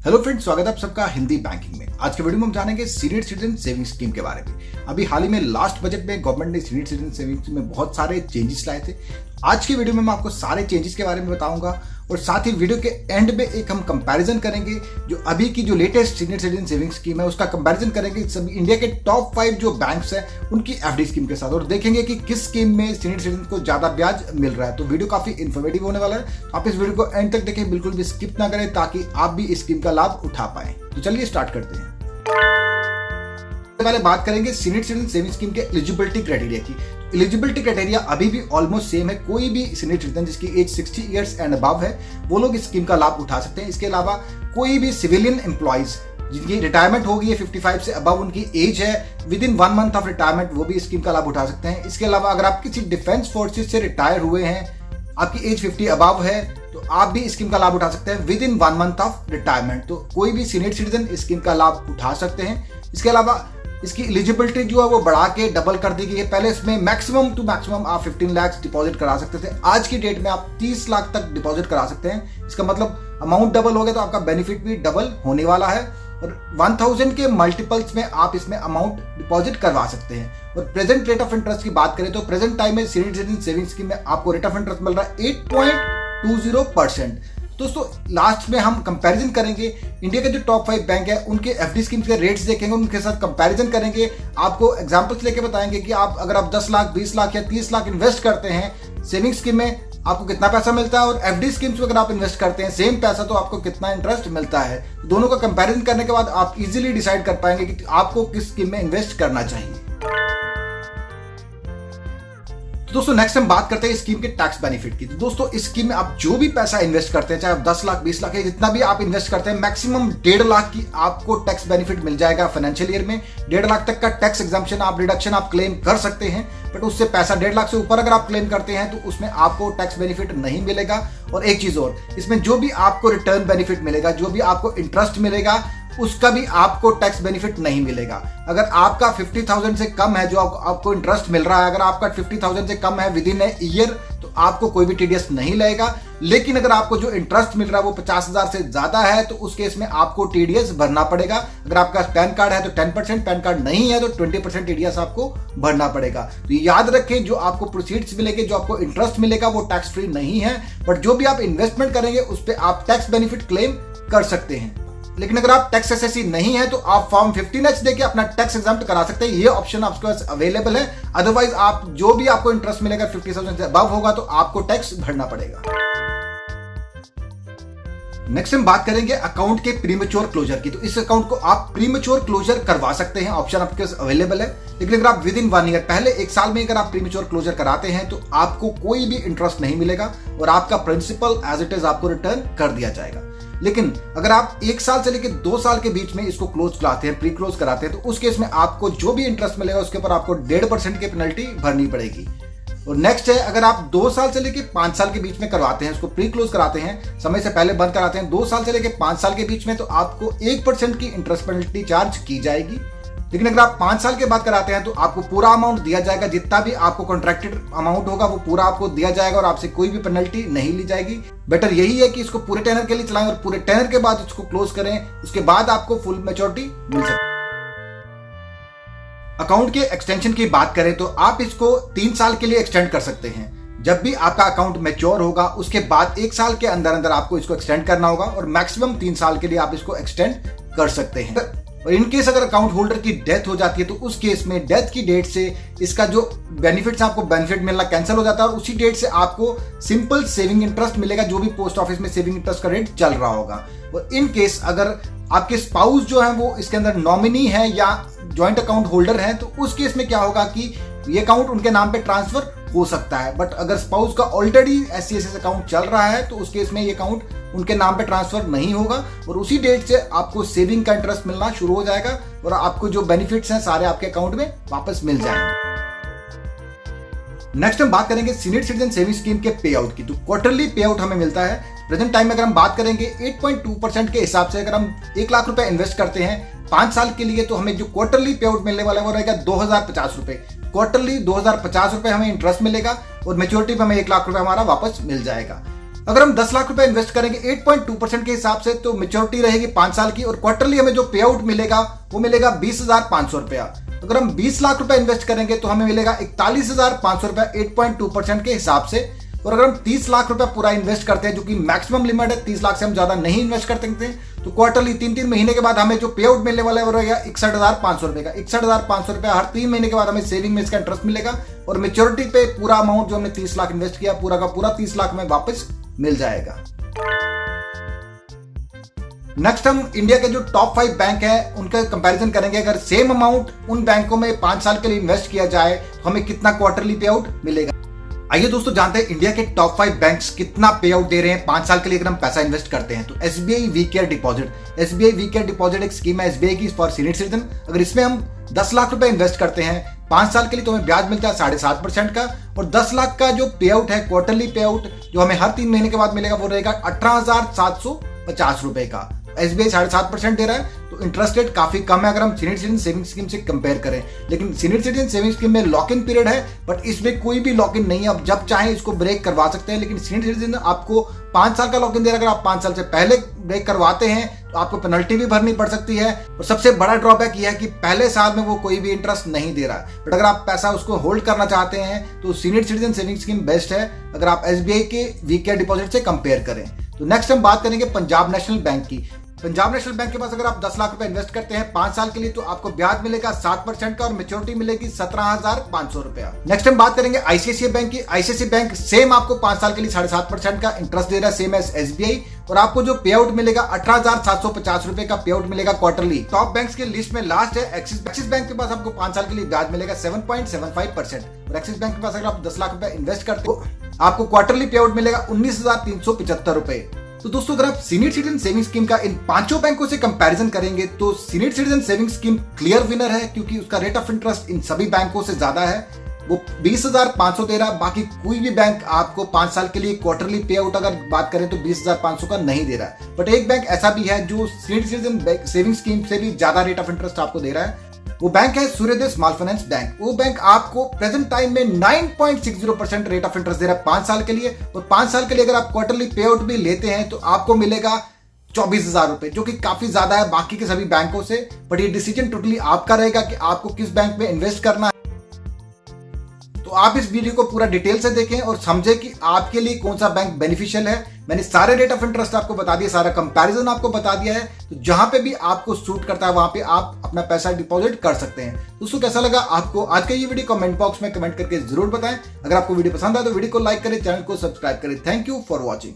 Hello friends, स्वागत है आप सबका हिंदी बैंकिंग में। आज के वीडियो में हम जानेंगे सीनियर सिटीजन सेविंग स्कीम के बारे में। अभी हाल ही में लास्ट बजट में गवर्नमेंट ने सीनियर सिटीजन सेविंग स्कीम में बहुत सारे चेंजेस लाए थे। आज की वीडियो में मैं आपको सारे चेंजेस के बारे में बताऊंगा और साथ ही वीडियो के एंड में एक हम कंपैरिजन करेंगे जो अभी की जो latest senior citizen saving scheme है उसका कंपैरिजन करेंगे सभी इंडिया के टॉप 5 जो बैंक्स हैं उनकी एफडी स्कीम के साथ और देखेंगे कि किस स्कीम में सीनियर सिटीजन को ज्यादा ब्याज मिल रहा है। तो वीडियो काफी इन्फॉर्मेटिव होने वाला है। आप इस वीडियो को एंड तक देखें, बिल्कुल भी स्किप ना करें ताकि आप भी इस स्कीम का लाभ उठा पाए। तो चलिए स्टार्ट करते हैं। पहले बात करेंगे सीनियर सिटीजन सेविंग स्कीम के एलिजिबिलिटी क्राइटेरिया की। एलिजिबिलिटी क्राइटेरिया अभी भी ऑलमोस्ट सेम है। कोई भी सीनियर सिटीजन जिसकी एज 60 इयर्स एंड अबव है वो लोग इस स्कीम का लाभ उठा सकते हैं। इसके अलावा कोई भी सिविलियन एम्प्लॉइज जिनकी रिटायरमेंट हो गई है, 55 से अबव उनकी एज है, with in 1 month of retirement, वो भी इस स्कीम का लाभ उठा सकते हैं। इसके अलावा अगर आप किसी डिफेंस फोर्सेज से रिटायर हुए हैं, आपकी एज 50 अबव है, तो आप भी इस स्कीम का लाभ उठा सकते हैं with in 1 month of retirement. तो कोई भी सीनियर सिटीजन इस स्कीम का लाभ उठा सकते हैं। इसके अलावा इसकी एलिजिबिलिटी जो है वो बढ़ा के डबल कर दी गई है। पहले इसमें मैक्सिमम टू मैक्सिमम आप 15 लाख डिपॉजिट करा सकते थे, आज की डेट में आप 30 लाख तक डिपॉजिट करा सकते हैं। इसका मतलब अमाउंट डबल हो गया तो आपका बेनिफिट भी डबल होने वाला है और 1000 के मल्टीपल्स में आप इसमें अमाउंट डिपॉजिट करवा सकते हैं। और प्रेजेंट रेट ऑफ इंटरेस्ट की बात करें तो प्रेजेंट टाइम में सीनियर सिटीजन सेविंग स्कीम में आपको रेट ऑफ इंटरेस्ट मिल रहा है 8.20%। दोस्तों लास्ट में हम कंपैरिजन करेंगे इंडिया के जो टॉप 5 बैंक है उनके एफडी स्कीम्स के रेट्स देखेंगे, उनके साथ कंपैरिजन करेंगे। आपको एग्जांपल्स लेके बताएंगे कि आप अगर आप 10 लाख 20 लाख या 30 लाख इन्वेस्ट करते हैं सेविंग स्कीम में आपको कितना पैसा मिलता है और एफडी स्कीम्स में अगर आप इन्वेस्ट करते हैं सेम पैसा तो आपको कितना इंटरेस्ट मिलता है। दोनों का कंपैरिजन करने के बाद आप इजीली डिसाइड कर पाएंगे कि आपको किस स्कीम में इन्वेस्ट करना चाहिए। तो दोस्तों नेक्स्ट हम बात करते हैं इस स्कीम के टैक्स बेनिफिट की। तो दोस्तों इस स्कीम में आप जो भी पैसा इन्वेस्ट करते हैं, चाहे आप 10 लाख 20 लाख या जितना भी आप इन्वेस्ट करते हैं, मैक्सिमम 1.5 लाख की आपको टैक्स बेनिफिट मिल जाएगा फाइनेंशियल ईयर में। 1.5 लाख तक का टैक्स एग्जम्पशन आप रिडक्शन आप क्लेम कर सकते हैं, बट उससे पैसा 1.5 लाख से ऊपर अगर आप क्लेम करते हैं तो उसमें आपको टैक्स बेनिफिट नहीं मिलेगा। और एक चीज और, इसमें जो भी आपको रिटर्न बेनिफिट मिलेगा, जो भी आपको इंटरेस्ट मिलेगा, उसका भी आपको टैक्स बेनिफिट नहीं मिलेगा। अगर आपका 50,000 से कम है जो आपको इंटरेस्ट मिल रहा है, अगर आपका 50,000 से कम है विद इन ए ईयर तो आपको कोई भी टीडीएस नहीं लगेगा। लेकिन अगर आपको जो इंटरेस्ट मिल रहा है वो 50,000 से ज्यादा है तो उस केस में आपको टीडीएस भरना पड़ेगा। अगर आपका पैन कार्ड है तो 10%, पैन कार्ड नहीं है तो 20% टीडीएस आपको भरना पड़ेगा। तो याद रखें, जो आपको प्रोसीड्स मिलेंगे, जो आपको इंटरेस्ट मिलेगा वो टैक्स फ्री नहीं है, बट जो भी आप इन्वेस्टमेंट करेंगे उस पर आप टैक्स बेनिफिट क्लेम कर सकते हैं। लेकिन अगर आप टैक्स एसएससी नहीं है तो आप फॉर्म 15H देके अपना टैक्स एग्जाम्प्ट करा सकते हैं। ये ऑप्शन आपके पास अवेलेबल है। अदरवाइज आप जो भी आपको इंटरेस्ट मिलेगा 50,000 से अबव होगा तो आपको टैक्स भरना पड़ेगा। नेक्स्ट हम बात करेंगे अकाउंट के प्रीमेच्योर क्लोजर की। तो इस अकाउंट को आप प्रीमेच्योर क्लोजर करवा सकते हैं, ऑप्शन आपके पास अवेलेबल है। लेकिन अगर आप विद इन 1 ईयर, पहले 1 साल में अगर आप प्रीमेच्योर क्लोजर कराते हैं तो आपको कोई भी इंटरेस्ट नहीं मिलेगा और आपका प्रिंसिपल एज इट इज आपको रिटर्न कर दिया जाएगा। लेकिन अगर आप 1 साल से लेकर 2 साल के बीच में इसको क्लोज कराते हैं, प्री क्लोज कराते हैं, तो उस केस में आपको जो भी इंटरेस्ट मिलेगा उसके ऊपर आपको 1.5% की पेनल्टी भरनी पड़ेगी। और नेक्स्ट है, अगर आप 2 साल से लेकर 5 साल के बीच में करवाते हैं, उसको प्री क्लोज कराते हैं, समय से पहले बंद कराते हैं, 2 साल से लेकर 5 साल के बीच में, तो आपको 1% की इंटरेस्ट पेनल्टी चार्ज की जाएगी। लेकिन अगर आप 5 साल के बाद कराते हैं तो आपको पूरा अमाउंट दिया जाएगा, जितना भी आपको कॉन्ट्रैक्टेड अमाउंट होगा वो पूरा आपको दिया जाएगा और आपसे कोई भी पेनल्टी नहीं ली जाएगी। बेटर यही है कि इसको पूरे टेनर के लिए चलाएं और पूरे टेनर के बाद इसको क्लोज करें, उसके बाद आपको फुल मैच्योरिटी मिल सकती है। अकाउंट के एक्सटेंशन की बात करें तो आप इसको 3 साल के लिए एक्सटेंड कर सकते हैं। जब भी आपका अकाउंट मैच्योर होगा उसके बाद 1 साल के अंदर अंदर आपको इसको एक्सटेंड करना होगा और मैक्सिमम 3 साल के लिए आप इसको एक्सटेंड कर सकते हैं। और इन केस अगर अकाउंट होल्डर की डेथ हो जाती है तो उस केस में डेथ की डेट से इसका जो बेनिफिट्स आपको बेनिफिट मिलना कैंसिल हो जाता है और उसी डेट से आपको सिंपल सेविंग इंटरेस्ट मिलेगा, जो भी पोस्ट ऑफिस में सेविंग इंटरेस्ट का रेट चल रहा होगा। और इन केस अगर आपके स्पाउस जो है वो इसके अंदर नॉमिनी है या ज्वाइंट अकाउंट होल्डर है तो उस केस में क्या होगा कि ये अकाउंट उनके नाम पे ट्रांसफर हो सकता है। बट अगर स्पाउस का ऑलरेडी SCSS अकाउंट चल रहा है तो उस केस में ये अकाउंट उनके नाम पे ट्रांसफर नहीं होगा और उसी डेट से आपको सेविंग का इंटरेस्ट मिलना शुरू हो जाएगा और आपको जो बेनिफिट्स हैं सारे आपके अकाउंट में वापस मिल जाएंगे। नेक्स्ट हम बात करेंगे सीनियर सिटीजन सेविंग स्कीम के पे आउट की। तो क्वार्टरली पे आउट हमें मिलता है प्रेजेंट टाइम में। अगर हम बात करेंगे 8.2% के हिसाब से, अगर हम 1 लाख रुपए इन्वेस्ट करते हैं 5 साल के लिए तो हमें जो क्वार्टरली पे आउट मिलने वाला है वो रहेगा 2050 रुपए। क्वार्टरली 2050 रुपए हमें इंटरेस्ट मिलेगा और मेच्योरिटी पे हमें 1 लाख रुपए हमारा वापस मिल जाएगा। अगर हम 10 लाख रुपए इन्वेस्ट करेंगे 8.2% के हिसाब से तो मेच्योरिटी रहेगी 5 साल की और क्वार्टरली हमें जो पे आउट मिलेगा वो मिलेगा 20,500 रुपया। अगर हम 20 लाख रुपए इन्वेस्ट करेंगे तो हमें मिलेगा 41,500 रुपया 8.2% के हिसाब से। और अगर हम 30 लाख रुपया पूरा इन्वेस्ट करते हैं, जो कि मैक्सिमम लिमिट है, 30 लाख से हम ज्यादा नहीं इन्वेस्ट कर सकते, तो क्वार्टरली 3 महीने के बाद हमें जो पे आउट मिलने वाला है वो रहेगा 61,500 रुपए का। 61,500 रुपया हर 3 महीने के बाद हमें सेविंग में इसका इंटरेस्ट मिलेगा और मेच्योरिटी पे पूरा अमाउंट जो हमने 30 लाख इन्वेस्ट किया पूरा का पूरा 30 लाख में वापस मिल जाएगा। नेक्स्ट हम इंडिया के जो टॉप 5 बैंक है उनका कंपैरिजन करेंगे। अगर सेम अमाउंट उन बैंकों में 5 साल के लिए इन्वेस्ट किया जाए तो हमें कितना क्वार्टरली पे आउट मिलेगा। आइए दोस्तों जानते हैं इंडिया के टॉप 5 बैंक्स कितना पे आउट दे रहे हैं 5 साल के लिए अगर हम पैसा इन्वेस्ट करते हैं। तो SBI we care deposit. SBI we care deposit एक स्कीम है SBI की फॉर सीनियर सिटीजन। अगर इसमें हम 10 लाख रुपए इन्वेस्ट करते हैं 5 साल के लिए तो हमें ब्याज मिलता है 7.5% का और 10 लाख का जो पे आउट है क्वार्टरली पे आउट जो हमें हर 3 महीने के बाद मिलेगा वो रहेगा 18,750 रुपए का। SBI 7.5% दे रहा है तो इंटरेस्ट रेट काफी कम है अगर हम सीनियर सिटीजन सेविंग स्कीम से कंपेयर करें। लेकिन सीनियर सिटीजन सेविंग स्कीम में लॉक इन पीरियड है बट इसमें कोई भी लॉक इन नहीं है, आप जब चाहें इसको ब्रेक करवा सकते हैं। लेकिन सीनियर सिटीजन आपको 5 साल का लॉक इन दे रहा है, अगर आप 5 साल से पहले ब्रेक करवाते हैं तो आपको पेनल्टी भी भरनी पड़ सकती है। और सबसे बड़ा ड्रॉबैक यह है कि पहले साल में वो कोई भी इंटरेस्ट नहीं दे रहा है। बट अगर आप पैसा उसको होल्ड करना चाहते हैं तो senior citizen saving scheme best है अगर आप SBI के वी केयर डिपॉजिट से कंपेयर करें। तो नेक्स्ट हम बात करेंगे पंजाब नेशनल बैंक की। पंजाब नेशनल बैंक के पास अगर आप 10 लाख रुपए इन्वेस्ट करते हैं 5 साल के लिए तो आपको ब्याज मिलेगा 7% का और मेच्योरिटी मिलेगी 17,500 रुपया। नेक्स्ट हम बात करेंगे ICICI बैंक की। ICICI बैंक सेम आपको 5 साल के लिए 7.5% का इंटरेस्ट दे रहा है सेम एज SBI और आपको जो पे आउट मिलेगा 18,750 रुपए का पे आउट मिलेगा क्वार्टरली। टॉप बैंक्स के लिस्ट में लास्ट है एक्सिस बैंक के पास आपको 5 साल के लिए ब्याज मिलेगा 7.75% और एक्सिस बैंक के पास अगर आप 10 लाख रुपए इन्वेस्ट करते हो आपको क्वार्टरली पे आउट मिलेगा 19,375 रुपए। तो दोस्तों अगर आप सीनियर सिटीजन सेविंग स्कीम का इन 5 बैंकों से कंपैरिजन करेंगे तो senior citizen saving scheme clear winner है क्योंकि उसका रेट ऑफ इंटरेस्ट इन सभी बैंकों से ज्यादा है। वो 20,500 दे रहा है, बाकी कोई भी बैंक आपको 5 साल के लिए क्वार्टरली पे आउट अगर बात करें तो 20,500 का नहीं दे रहा है। बट एक बैंक ऐसा भी है जो सीनियर सिटीजन सेविंग स्कीम से भी ज्यादा रेट ऑफ इंटरेस्ट आपको दे रहा है, वो बैंक है सूर्योदय स्मॉल फाइनेंस बैंक। वो बैंक आपको प्रेजेंट टाइम में 9.60% रेट ऑफ इंटरेस्ट दे रहा है 5 साल के लिए और 5 साल के लिए अगर आप क्वार्टरली पे आउट भी लेते हैं तो आपको मिलेगा 24,000 रुपए, जो कि काफी ज्यादा है बाकी के सभी बैंकों से। बट ये डिसीजन टोटली आपका रहेगा कि आपको किस बैंक में इन्वेस्ट करना है। तो आप इस वीडियो को पूरा डिटेल से देखें और समझें कि आपके लिए कौन सा बैंक बेनिफिशियल है। मैंने सारे रेट ऑफ इंटरेस्ट आपको बता दिया, सारा कंपैरिजन आपको बता दिया है, तो जहां पे भी आपको सूट करता है वहां पे आप अपना पैसा डिपॉजिट कर सकते हैं। दोस्तों कैसा लगा आपको आज का ये वीडियो कमेंट बॉक्स में कमेंट करके जरूर बताएं। अगर आपको वीडियो पसंद आए तो वीडियो को लाइक करें, चैनल को सब्सक्राइब करें। Thank you for watching.